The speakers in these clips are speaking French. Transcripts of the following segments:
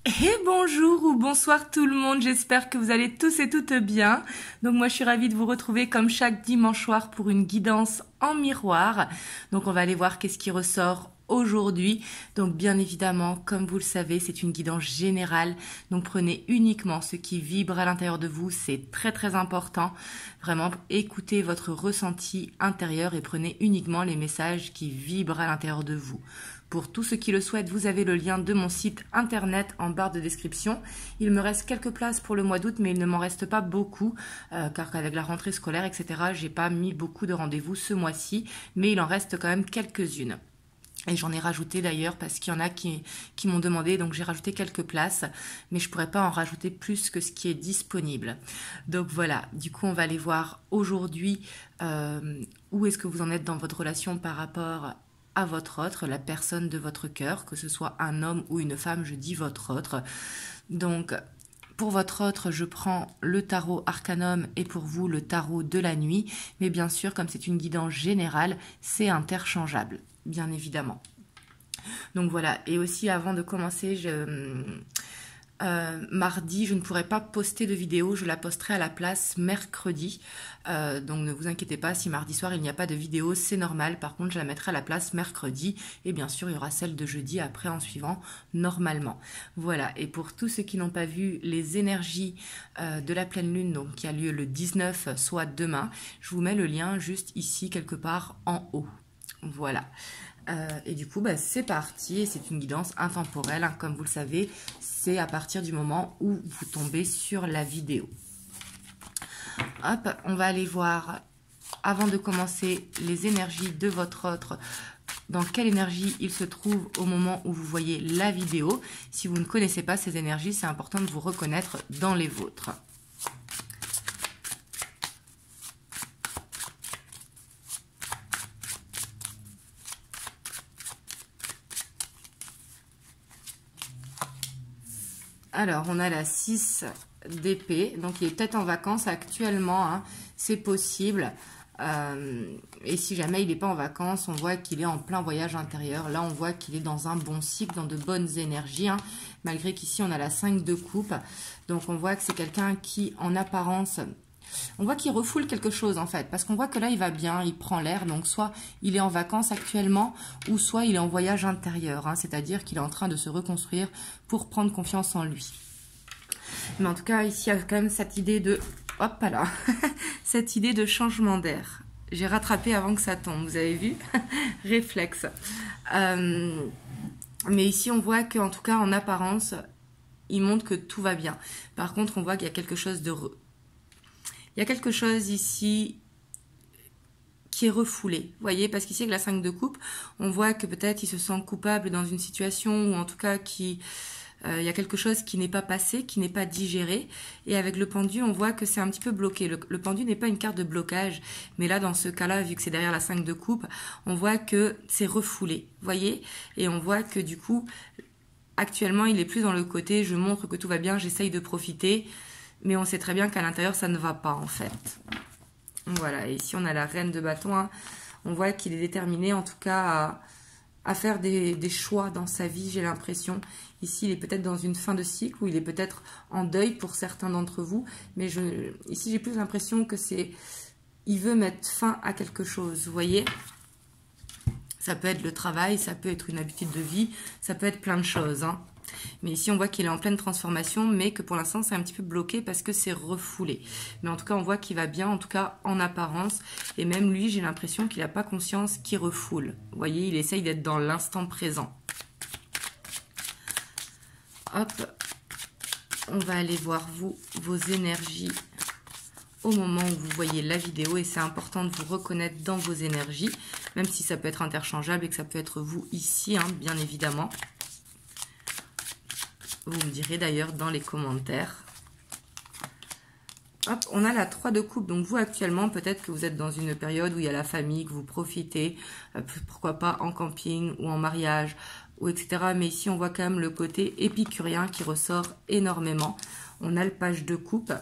Et bonjour ou bonsoir tout le monde, j'espère que vous allez tous et toutes bien. Donc moi je suis ravie de vous retrouver comme chaque dimanche soir pour une guidance en miroir. Donc on va aller voir qu'est-ce qui ressort aujourd'hui. Donc bien évidemment, comme vous le savez, c'est une guidance générale. Donc prenez uniquement ce qui vibre à l'intérieur de vous, c'est très très important. Vraiment écoutez votre ressenti intérieur et prenez uniquement les messages qui vibrent à l'intérieur de vous. Pour tous ceux qui le souhaitent, vous avez le lien de mon site internet en barre de description. Il me reste quelques places pour le mois d'août, mais il ne m'en reste pas beaucoup, car avec la rentrée scolaire, etc., j'ai pas mis beaucoup de rendez-vous ce mois-ci, mais il en reste quand même quelques-unes. Et j'en ai rajouté d'ailleurs parce qu'il y en a qui m'ont demandé, donc j'ai rajouté quelques places, mais je pourrais pas en rajouter plus que ce qui est disponible. Donc voilà, du coup on va aller voir aujourd'hui où est-ce que vous en êtes dans votre relation par rapport à votre autre, la personne de votre cœur, que ce soit un homme ou une femme, je dis votre autre. Donc pour votre autre, je prends le tarot Arcanum et pour vous le tarot de la nuit, mais bien sûr comme c'est une guidance générale, c'est interchangeable. Bien évidemment. Donc voilà, et aussi avant de commencer, mardi, je ne pourrai pas poster de vidéo, je la posterai à la place mercredi. Donc ne vous inquiétez pas, si mardi soir il n'y a pas de vidéo, c'est normal. Par contre, je la mettrai à la place mercredi. Et bien sûr, il y aura celle de jeudi après en suivant normalement. Voilà, et pour tous ceux qui n'ont pas vu les énergies de la pleine lune, donc qui a lieu le 19, soit demain, je vous mets le lien juste ici quelque part en haut. Voilà. Et du coup, c'est parti. C'est une guidance intemporelle, hein, comme vous le savez. C'est à partir du moment où vous tombez sur la vidéo. Hop, on va aller voir, avant de commencer, les énergies de votre autre. Dans quelle énergie il se trouve au moment où vous voyez la vidéo. Si vous ne connaissez pas ces énergies, c'est important de vous reconnaître dans les vôtres. Alors, on a la 6 d'épée. Donc, il est peut-être en vacances actuellement. Hein, c'est possible. Et si jamais il n'est pas en vacances, on voit qu'il est en plein voyage intérieur. Là, on voit qu'il est dans un bon cycle, dans de bonnes énergies. Hein, malgré qu'ici, on a la 5 de coupe. Donc, on voit que c'est quelqu'un qui, en apparence... On voit qu'il refoule quelque chose en fait, parce qu'on voit que là il va bien, il prend l'air, donc soit il est en vacances actuellement, ou soit il est en voyage intérieur, hein, c'est-à-dire qu'il est en train de se reconstruire pour prendre confiance en lui. Mais en tout cas ici il y a quand même cette idée de, hop là, cette idée de changement d'air. J'ai rattrapé avant que ça tombe, vous avez vu? Réflexe. Mais ici on voit qu'en tout cas en apparence, il montre que tout va bien. Par contre on voit qu'il y a quelque chose de... Il y a quelque chose ici qui est refoulé, vous voyez, parce qu'ici avec la 5 de coupe, on voit que peut-être il se sent coupable dans une situation, ou en tout cas il y a quelque chose qui n'est pas passé, qui n'est pas digéré, et avec le pendu, on voit que c'est un petit peu bloqué. Le pendu n'est pas une carte de blocage, mais là, dans ce cas-là, vu que c'est derrière la 5 de coupe, on voit que c'est refoulé, vous voyez, et on voit que du coup, actuellement, il est plus dans le côté, je montre que tout va bien, j'essaye de profiter, mais on sait très bien qu'à l'intérieur, ça ne va pas, en fait. Voilà, et ici, on a la reine de bâton. Hein. On voit qu'il est déterminé, en tout cas, à faire des choix dans sa vie, j'ai l'impression. Ici, il est peut-être dans une fin de cycle, ou il est peut-être en deuil pour certains d'entre vous. Mais ici, j'ai plus l'impression que c'est... Il veut mettre fin à quelque chose, vous voyez ? Ça peut être le travail, ça peut être une habitude de vie, ça peut être plein de choses, hein. Mais ici, on voit qu'il est en pleine transformation, mais que pour l'instant, c'est un petit peu bloqué parce que c'est refoulé. Mais en tout cas, on voit qu'il va bien, en tout cas en apparence. Et même lui, j'ai l'impression qu'il n'a pas conscience qu'il refoule. Vous voyez, il essaye d'être dans l'instant présent. Hop, on va aller voir vos énergies au moment où vous voyez la vidéo. Et c'est important de vous reconnaître dans vos énergies, même si ça peut être interchangeable et que ça peut être vous ici, hein, bien évidemment. Vous me direz d'ailleurs dans les commentaires. Hop, on a la 3 de coupe. Donc vous actuellement, peut-être que vous êtes dans une période où il y a la famille, que vous profitez, pourquoi pas en camping ou en mariage, ou etc. Mais ici, on voit quand même le côté épicurien qui ressort énormément. On a le page de coupe.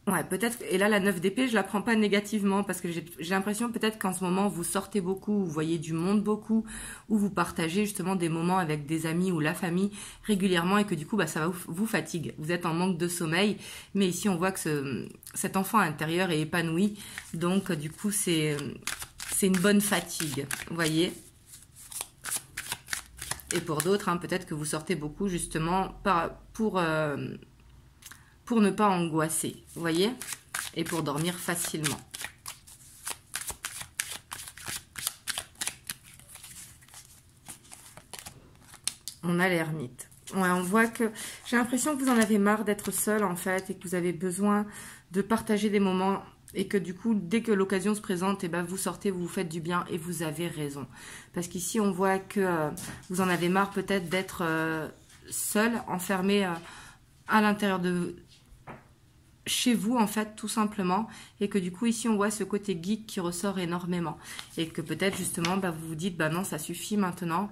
Ouais, peut-être, et là la 9 d'épée, je la prends pas négativement parce que j'ai l'impression peut-être qu'en ce moment vous sortez beaucoup, vous voyez du monde beaucoup, ou vous partagez justement des moments avec des amis ou la famille régulièrement et que du coup bah, ça vous fatigue. Vous êtes en manque de sommeil, mais ici on voit que cet enfant intérieur est épanoui, donc du coup c'est une bonne fatigue, vous voyez. Et pour d'autres, hein, peut-être que vous sortez beaucoup justement pour ne pas angoisser, vous voyez, et pour dormir facilement. On a l'ermite. Ouais, on voit que j'ai l'impression que vous en avez marre d'être seul en fait et que vous avez besoin de partager des moments et que du coup, dès que l'occasion se présente, et ben, vous sortez, vous vous faites du bien et vous avez raison. Parce qu'ici, on voit que vous en avez marre peut-être d'être seul, enfermé à l'intérieur de chez vous en fait tout simplement et que du coup ici on voit ce côté geek qui ressort énormément et que peut-être justement bah, vous vous dites bah non ça suffit maintenant,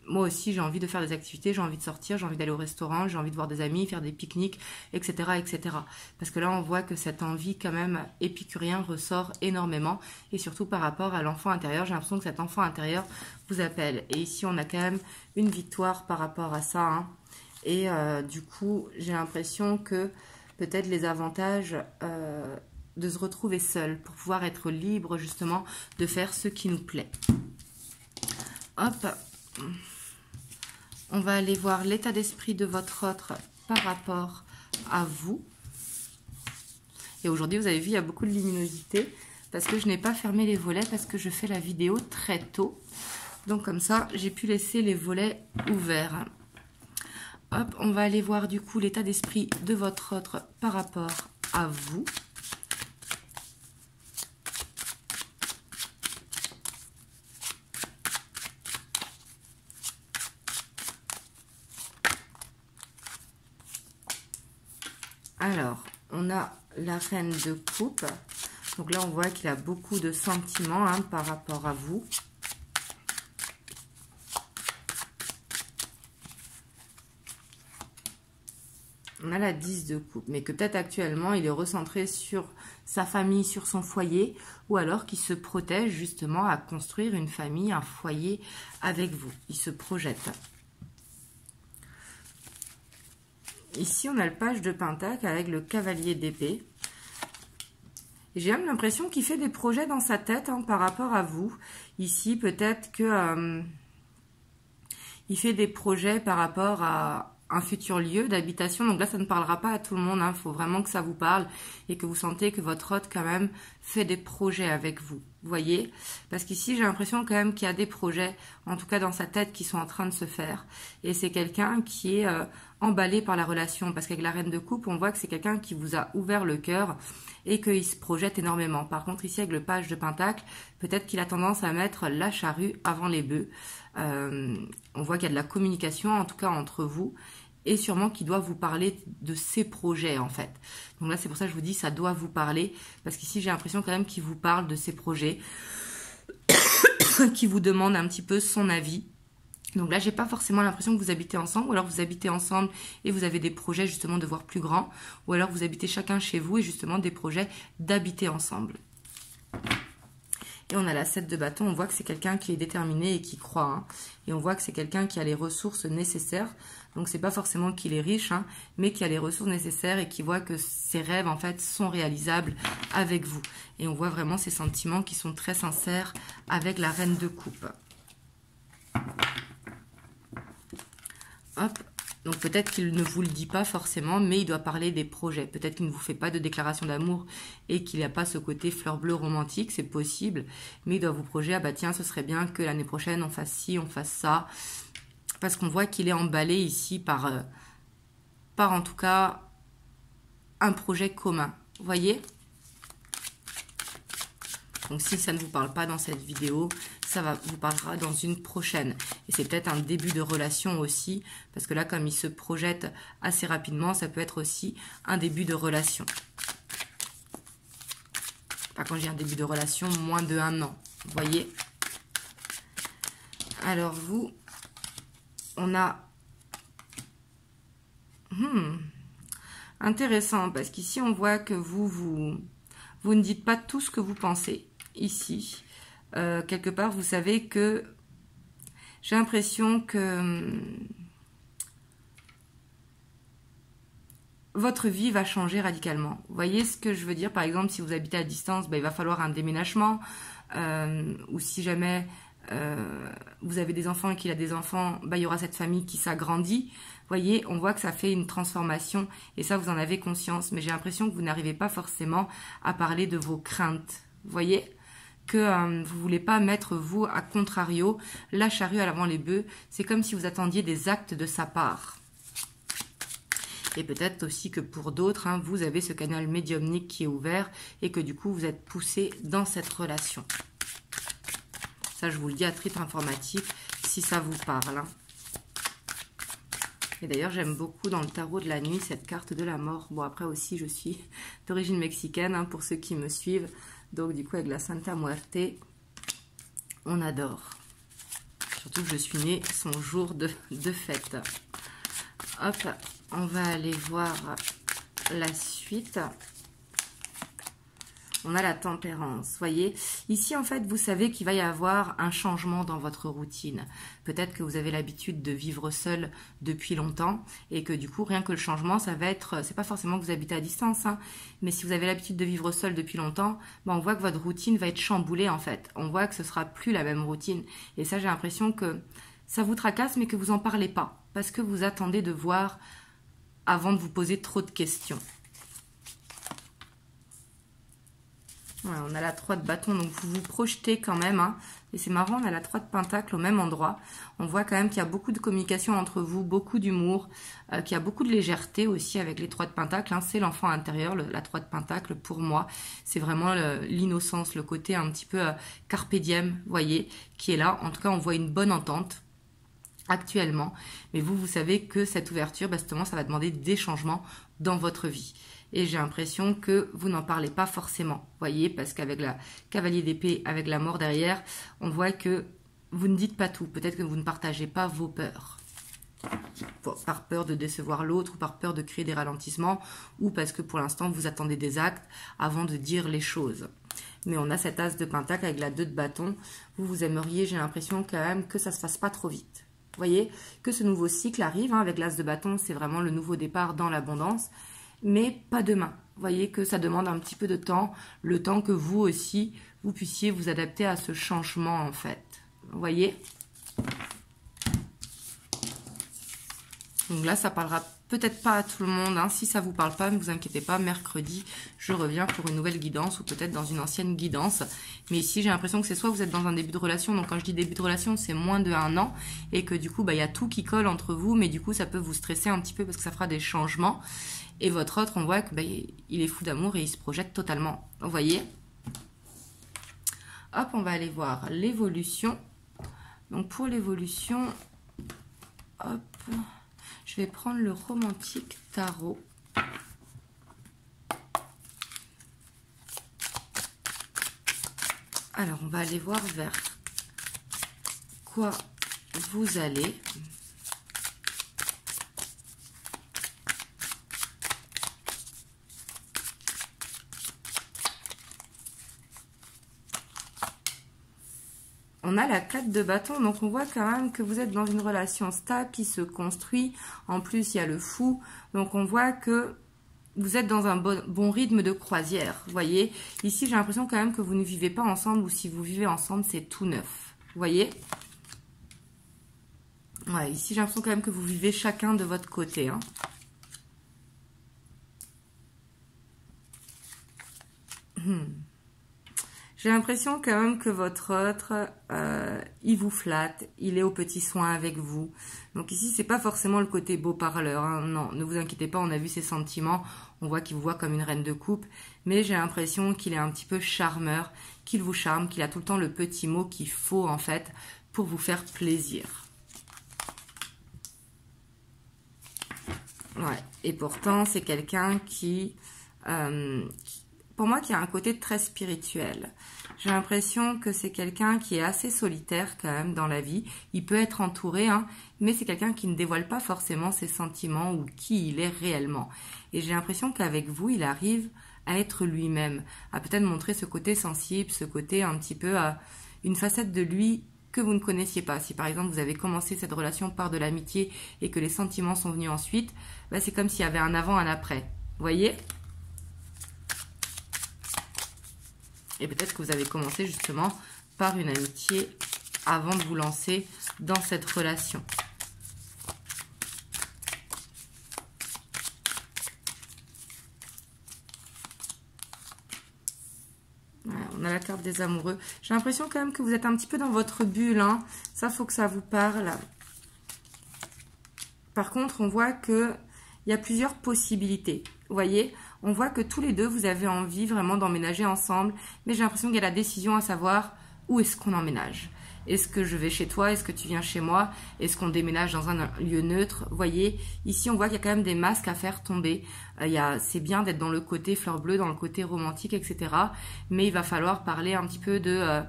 moi aussi j'ai envie de faire des activités, j'ai envie de sortir, j'ai envie d'aller au restaurant, j'ai envie de voir des amis, faire des pique-niques, etc., etc. Parce que là on voit que cette envie quand même épicurien ressort énormément et surtout par rapport à l'enfant intérieur, j'ai l'impression que cet enfant intérieur vous appelle et ici on a quand même une victoire par rapport à ça hein. Et du coup j'ai l'impression que peut-être les avantages de se retrouver seul pour pouvoir être libre justement de faire ce qui nous plaît. Hop, on va aller voir l'état d'esprit de votre autre par rapport à vous. Et aujourd'hui, vous avez vu, il y a beaucoup de luminosité parce que je n'ai pas fermé les volets parce que je fais la vidéo très tôt. Donc comme ça, j'ai pu laisser les volets ouverts. Hop, on va aller voir du coup l'état d'esprit de votre autre par rapport à vous. Alors, on a la reine de coupe. Donc là, on voit qu'il a beaucoup de sentiments hein, par rapport à vous. On a la 10 de coupe, mais que peut-être actuellement, il est recentré sur sa famille, sur son foyer, ou alors qu'il se protège justement à construire une famille, un foyer avec vous. Il se projette. Ici, on a le page de Pentacle avec le cavalier d'épée. J'ai même l'impression qu'il fait des projets dans sa tête hein, par rapport à vous. Ici, peut-être que il fait des projets par rapport à un futur lieu d'habitation. Donc là, ça ne parlera pas à tout le monde. Il faut vraiment que ça vous parle et que vous sentez que votre hôte, quand même, fait des projets avec vous. Vous voyez? Parce qu'ici, j'ai l'impression quand même qu'il y a des projets, en tout cas dans sa tête, qui sont en train de se faire. Et c'est quelqu'un qui est emballé par la relation. Parce qu'avec la reine de coupe, on voit que c'est quelqu'un qui vous a ouvert le cœur et qu'il se projette énormément. Par contre, ici, avec le page de Pentacle, peut-être qu'il a tendance à mettre la charrue avant les bœufs. On voit qu'il y a de la communication, en tout cas entre vous, et sûrement qu'il doit vous parler de ses projets, en fait. Donc là, c'est pour ça que je vous dis, ça doit vous parler, parce qu'ici, j'ai l'impression quand même qu'il vous parle de ses projets, qu'il vous demande un petit peu son avis. Donc là, j'ai pas forcément l'impression que vous habitez ensemble, ou alors vous habitez ensemble et vous avez des projets justement de voir plus grand, ou alors vous habitez chacun chez vous et justement des projets d'habiter ensemble. Et on a la 7 de bâton, on voit que c'est quelqu'un qui est déterminé et qui croit. Hein. Et on voit que c'est quelqu'un qui a les ressources nécessaires. Donc c'est pas forcément qu'il est riche, hein, mais qui a les ressources nécessaires et qui voit que ses rêves en fait sont réalisables avec vous. Et on voit vraiment ces sentiments qui sont très sincères avec la reine de coupe. Hop. Donc peut-être qu'il ne vous le dit pas forcément, mais il doit parler des projets. Peut-être qu'il ne vous fait pas de déclaration d'amour et qu'il n'a pas ce côté fleur bleue romantique, c'est possible. Mais il doit vous projeter, ah bah tiens, ce serait bien que l'année prochaine on fasse ci, on fasse ça. Parce qu'on voit qu'il est emballé ici par en tout cas un projet commun. Vous voyez ? Donc si ça ne vous parle pas dans cette vidéo, ça vous parlera dans une prochaine. Et c'est peut-être un début de relation aussi, parce que là, comme il se projette assez rapidement, ça peut être aussi un début de relation. Enfin, quand j'ai un début de relation, moins de 1 an. Vous voyez? Alors vous, on a Intéressant, parce qu'ici, on voit que vous ne dites pas tout ce que vous pensez. Ici, quelque part, vous savez que j'ai l'impression que votre vie va changer radicalement. Vous voyez ce que je veux dire? Par exemple, si vous habitez à distance, ben, il va falloir un déménagement. Ou si jamais vous avez des enfants et qu'il a des enfants, ben, il y aura cette famille qui s'agrandit. Vous voyez, on voit que ça fait une transformation et ça, vous en avez conscience. Mais j'ai l'impression que vous n'arrivez pas forcément à parler de vos craintes. Vous voyez que vous ne voulez pas mettre, vous, à contrario, la charrue à l'avant les bœufs. C'est comme si vous attendiez des actes de sa part. Et peut-être aussi que pour d'autres, hein, vous avez ce canal médiumnique qui est ouvert et que du coup, vous êtes poussé dans cette relation. Ça, je vous le dis à titre informatif, si ça vous parle. Hein. Et d'ailleurs, j'aime beaucoup dans le tarot de la nuit cette carte de la mort. Bon, après aussi, je suis d'origine mexicaine, hein, pour ceux qui me suivent. Donc, du coup, avec la Santa Muerte, on adore. Surtout que je suis née son jour de fête. Hop, on va aller voir la suite. On a la tempérance, voyez. Ici, en fait, vous savez qu'il va y avoir un changement dans votre routine. Peut-être que vous avez l'habitude de vivre seul depuis longtemps et que du coup, rien que le changement, ça va être... C'est pas forcément que vous habitez à distance, hein, mais si vous avez l'habitude de vivre seul depuis longtemps, ben, on voit que votre routine va être chamboulée, en fait. On voit que ce sera plus la même routine. Et ça, j'ai l'impression que ça vous tracasse, mais que vous en parlez pas. Parce que vous attendez de voir avant de vous poser trop de questions. Voilà, on a la 3 de bâton, donc vous vous projetez quand même. Hein, et c'est marrant, on a la 3 de pentacle au même endroit. On voit quand même qu'il y a beaucoup de communication entre vous, beaucoup d'humour, qu'il y a beaucoup de légèreté aussi avec les 3 de pentacle. Hein, c'est l'enfant intérieur, la 3 de pentacle pour moi. C'est vraiment l'innocence, le côté un petit peu carpe diem, vous voyez, qui est là. En tout cas, on voit une bonne entente actuellement. Mais vous savez que cette ouverture, bah, justement, ça va demander des changements dans votre vie. Et j'ai l'impression que vous n'en parlez pas forcément, voyez, parce qu'avec la cavalier d'épée, avec la mort derrière, on voit que vous ne dites pas tout. Peut-être que vous ne partagez pas vos peurs. Par peur de décevoir l'autre, ou par peur de créer des ralentissements, ou parce que pour l'instant, vous attendez des actes avant de dire les choses. Mais on a cet as de pentacle avec la 2 de bâton. Vous aimeriez, j'ai l'impression quand même, que ça ne se fasse pas trop vite. Vous voyez, que ce nouveau cycle arrive, hein, avec l'as de bâton, c'est vraiment le nouveau départ dans l'abondance. Mais pas demain. Vous voyez que ça demande un petit peu de temps, le temps que vous aussi, vous puissiez vous adapter à ce changement en fait. Vous voyez? Donc là, ça parlera peut-être pas à tout le monde. Hein. Si ça vous parle pas, ne vous inquiétez pas. Mercredi, je reviens pour une nouvelle guidance ou peut-être dans une ancienne guidance. Mais ici, j'ai l'impression que c'est soit vous êtes dans un début de relation. Donc quand je dis début de relation, c'est moins de 1 an. Et que du coup, bah, y a tout qui colle entre vous. Mais du coup, ça peut vous stresser un petit peu parce que ça fera des changements. Et votre autre, on voit que bah, il est fou d'amour et il se projette totalement. Vous voyez? Hop, on va aller voir l'évolution. Donc pour l'évolution, hop, je vais prendre le romantique tarot. Alors, on va aller voir vers quoi vous allez. On a la 4 de bâton, donc on voit quand même que vous êtes dans une relation stable qui se construit. En plus, il y a le fou, donc on voit que vous êtes dans un bon rythme de croisière. Vous voyez, ici, j'ai l'impression quand même que vous ne vivez pas ensemble, ou si vous vivez ensemble, c'est tout neuf. Vous voyez? Ouais, ici, j'ai l'impression quand même que vous vivez chacun de votre côté. Hein. J'ai l'impression quand même que votre autre, il vous flatte, il est aux petits soins avec vous. Donc ici, c'est pas forcément le côté beau parleur. Hein. Non, ne vous inquiétez pas, on a vu ses sentiments. On voit qu'il vous voit comme une reine de coupe. Mais j'ai l'impression qu'il est un petit peu charmeur, qu'il vous charme, qu'il a tout le temps le petit mot qu'il faut en fait pour vous faire plaisir. Ouais, et pourtant, c'est quelqu'un qui... pour moi, qui a un côté très spirituel. J'ai l'impression que c'est quelqu'un qui est assez solitaire quand même dans la vie. Il peut être entouré, hein, mais c'est quelqu'un qui ne dévoile pas forcément ses sentiments ou qui il est réellement. Et j'ai l'impression qu'avec vous, il arrive à être lui-même, à peut-être montrer ce côté sensible, ce côté un petit peu, une facette de lui que vous ne connaissiez pas. Si par exemple vous avez commencé cette relation par de l'amitié et que les sentiments sont venus ensuite, bah, c'est comme s'il y avait un avant, un après. Vous voyez ? Et peut-être que vous avez commencé justement par une amitié avant de vous lancer dans cette relation. Voilà, on a la carte des amoureux. J'ai l'impression quand même que vous êtes un petit peu dans votre bulle, hein. Ça, faut que ça vous parle. Par contre, on voit qu'il y a plusieurs possibilités. Vous voyez, on voit que tous les deux, vous avez envie vraiment d'emménager ensemble. Mais j'ai l'impression qu'il y a la décision à savoir où est-ce qu'on emménage. Est-ce que je vais chez toi? Est-ce que tu viens chez moi? Est-ce qu'on déménage dans un lieu neutre? Vous voyez, ici, on voit qu'il y a quand même des masques à faire tomber. C'est bien d'être dans le côté fleur bleue, dans le côté romantique, etc. Mais il va falloir parler un petit peu de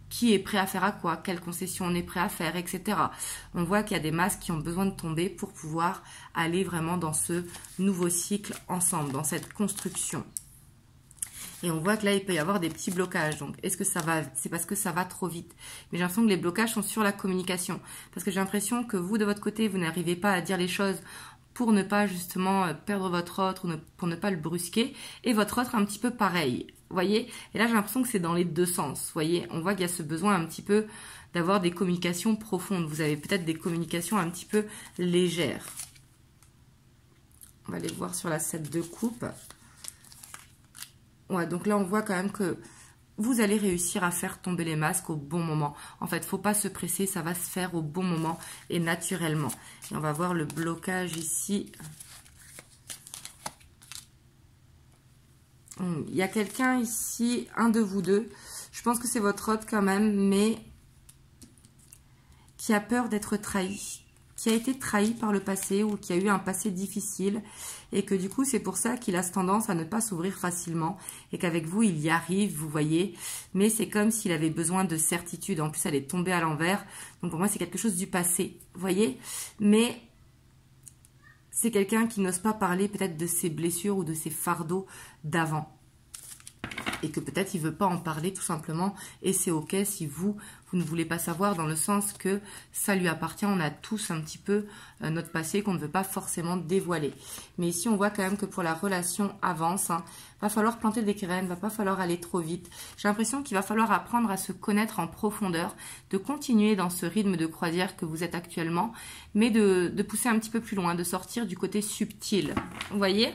qui est prêt à faire à quoi, quelle concession on est prêt à faire, etc. On voit qu'il y a des masques qui ont besoin de tomber pour pouvoir aller vraiment dans ce nouveau cycle ensemble, dans cette construction. Et on voit que là, il peut y avoir des petits blocages. Donc, est-ce que ça va? C'est parce que ça va trop vite. Mais j'ai l'impression que les blocages sont sur la communication. Parce que j'ai l'impression que vous, de votre côté, vous n'arrivez pas à dire les choses pour ne pas justement perdre votre autre, ou pour ne pas le brusquer. Et votre autre, un petit peu pareil. Vous voyez? Et là, j'ai l'impression que c'est dans les deux sens. Vous voyez? On voit qu'il y a ce besoin un petit peu d'avoir des communications profondes. Vous avez peut-être des communications un petit peu légères. On va aller voir sur la 7 de coupe. Ouais, donc là, on voit quand même que vous allez réussir à faire tomber les masques au bon moment. En fait, il ne faut pas se presser, ça va se faire au bon moment et naturellement. Et on va voir le blocage ici. Il y a quelqu'un ici, un de vous deux. Je pense que c'est votre autre quand même, mais qui a peur d'être trahi, qui a été trahi par le passé ou qui a eu un passé difficile et que du coup c'est pour ça qu'il a cette tendance à ne pas s'ouvrir facilement et qu'avec vous il y arrive, vous voyez, mais c'est comme s'il avait besoin de certitude. En plus elle est tombée à l'envers, donc pour moi c'est quelque chose du passé, vous voyez, mais c'est quelqu'un qui n'ose pas parler peut-être de ses blessures ou de ses fardeaux d'avant. Et que peut-être il ne veut pas en parler tout simplement. Et c'est ok si vous ne voulez pas savoir, dans le sens que ça lui appartient. On a tous un petit peu notre passé qu'on ne veut pas forcément dévoiler. Mais ici, on voit quand même que pour la relation avance. Hein, va falloir planter des graines, va pas falloir aller trop vite. J'ai l'impression qu'il va falloir apprendre à se connaître en profondeur, de continuer dans ce rythme de croisière que vous êtes actuellement, mais de pousser un petit peu plus loin, de sortir du côté subtil. Vous voyez ?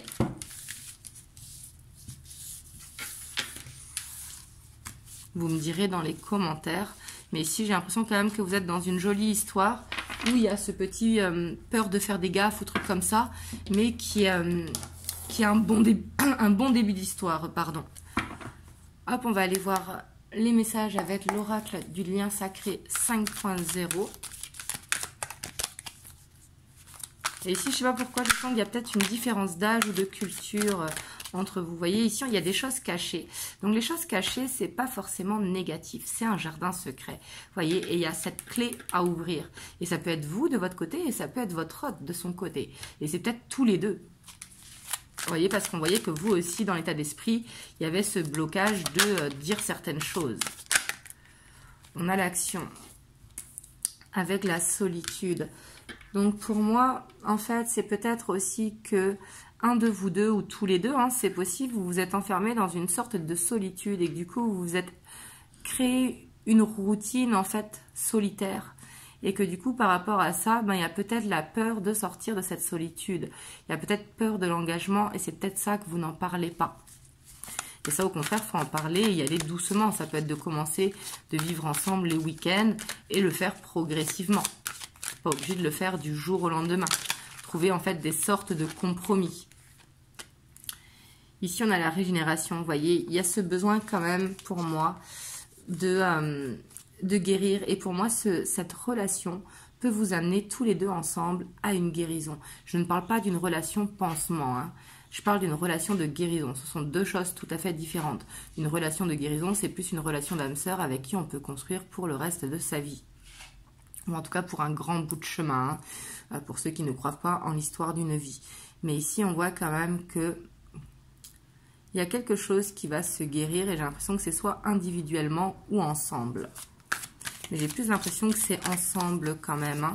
Vous me direz dans les commentaires. Mais ici, j'ai l'impression quand même que vous êtes dans une jolie histoire où il y a ce petit peur de faire des gaffes ou trucs comme ça, mais qui a un bon début d'histoire, pardon. Hop, on va aller voir les messages avec l'oracle du lien sacré 5.0. Et ici, je ne sais pas pourquoi, je sens qu'il y a peut-être une différence d'âge ou de culture entre vous. Vous voyez, ici, il y a des choses cachées. Donc, les choses cachées, c'est pas forcément négatif. C'est un jardin secret. Vous voyez, et il y a cette clé à ouvrir. Et ça peut être vous de votre côté et ça peut être votre hôte de son côté. Et c'est peut-être tous les deux. Vous voyez, parce qu'on voyait que vous aussi, dans l'état d'esprit, il y avait ce blocage de dire certaines choses. On a l'action avec la solitude. Donc, pour moi, en fait, c'est peut-être aussi que un de vous deux ou tous les deux, hein, c'est possible, vous vous êtes enfermé dans une sorte de solitude et que du coup, vous vous êtes créé une routine, en fait, solitaire. Et que du coup, par rapport à ça, ben, il y a peut-être la peur de sortir de cette solitude. Il y a peut-être peur de l'engagement et c'est peut-être ça que vous n'en parlez pas. Et ça, au contraire, il faut en parler et y aller doucement. Ça peut être de commencer de vivre ensemble les week-ends et le faire progressivement. Pas obligé de le faire du jour au lendemain. Trouver en fait des sortes de compromis. Ici, on a la régénération. Vous voyez, il y a ce besoin quand même pour moi de guérir. Et pour moi, cette relation peut vous amener tous les deux ensemble à une guérison. Je ne parle pas d'une relation pansement. Hein. Je parle d'une relation de guérison. Ce sont deux choses tout à fait différentes. Une relation de guérison, c'est plus une relation d'âme sœur avec qui on peut construire pour le reste de sa vie. Ou en tout cas pour un grand bout de chemin, hein, pour ceux qui ne croient pas en l'histoire d'une vie. Mais ici, on voit quand même que il y a quelque chose qui va se guérir et j'ai l'impression que c'est soit individuellement ou ensemble. Mais j'ai plus l'impression que c'est ensemble quand même, hein.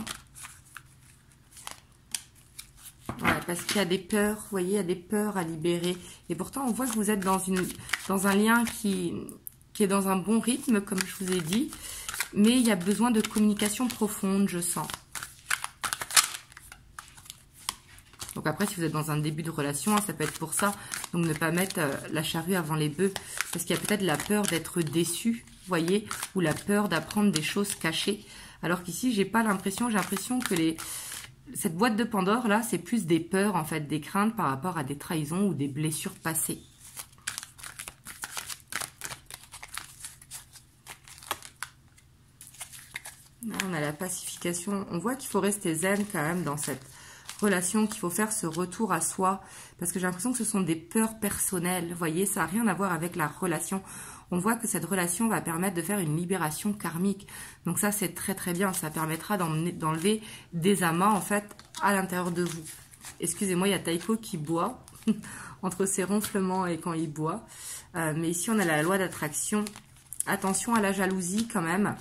Ouais, parce qu'il y a des peurs, vous voyez, il y a des peurs à libérer. Et pourtant, on voit que vous êtes dans un lien qui est dans un bon rythme, comme je vous ai dit. Mais il y a besoin de communication profonde, je sens. Donc après, si vous êtes dans un début de relation, hein, ça peut être pour ça. Donc ne pas mettre la charrue avant les bœufs. Parce qu'il y a peut-être la peur d'être déçu, vous voyez, ou la peur d'apprendre des choses cachées. Alors qu'ici, j'ai pas l'impression, j'ai l'impression que cette boîte de Pandore, là, c'est plus des peurs, en fait, des craintes par rapport à des trahisons ou des blessures passées. Là, on a la pacification. On voit qu'il faut rester zen quand même dans cette relation, qu'il faut faire ce retour à soi. Parce que j'ai l'impression que ce sont des peurs personnelles. Vous voyez, ça n'a rien à voir avec la relation. On voit que cette relation va permettre de faire une libération karmique. Donc ça, c'est très très bien. Ça permettra d'enlever des amas, en fait, à l'intérieur de vous. Excusez-moi, il y a Taiko qui boit entre ses ronflements et quand il boit. Mais ici, on a la loi d'attraction. Attention à la jalousie quand même.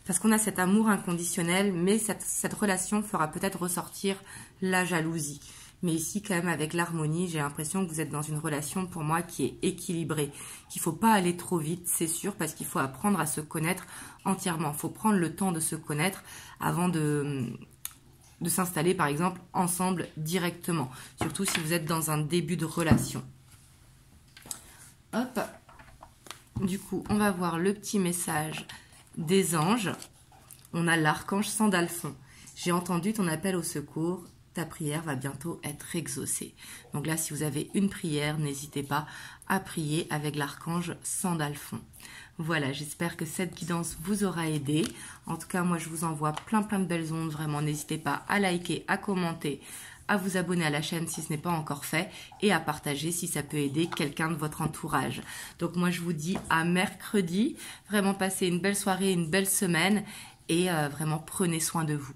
Parce qu'on a cet amour inconditionnel, mais cette relation fera peut-être ressortir la jalousie. Mais ici, quand même, avec l'harmonie, j'ai l'impression que vous êtes dans une relation, pour moi, qui est équilibrée. Qu'il ne faut pas aller trop vite, c'est sûr, parce qu'il faut apprendre à se connaître entièrement. Il faut prendre le temps de se connaître avant de s'installer, par exemple, ensemble directement. Surtout si vous êtes dans un début de relation. Hop. Du coup, on va voir le petit message des anges. On a l'archange Sandalphon. J'ai entendu ton appel au secours. Ta prière va bientôt être exaucée. Donc là, si vous avez une prière, n'hésitez pas à prier avec l'archange Sandalphon. Voilà, j'espère que cette guidance vous aura aidé. En tout cas, moi, je vous envoie plein de belles ondes. Vraiment, n'hésitez pas à liker, à commenter, à vous abonner à la chaîne si ce n'est pas encore fait et à partager si ça peut aider quelqu'un de votre entourage. Donc moi, je vous dis à mercredi. Vraiment, passez une belle soirée, une belle semaine et vraiment, prenez soin de vous.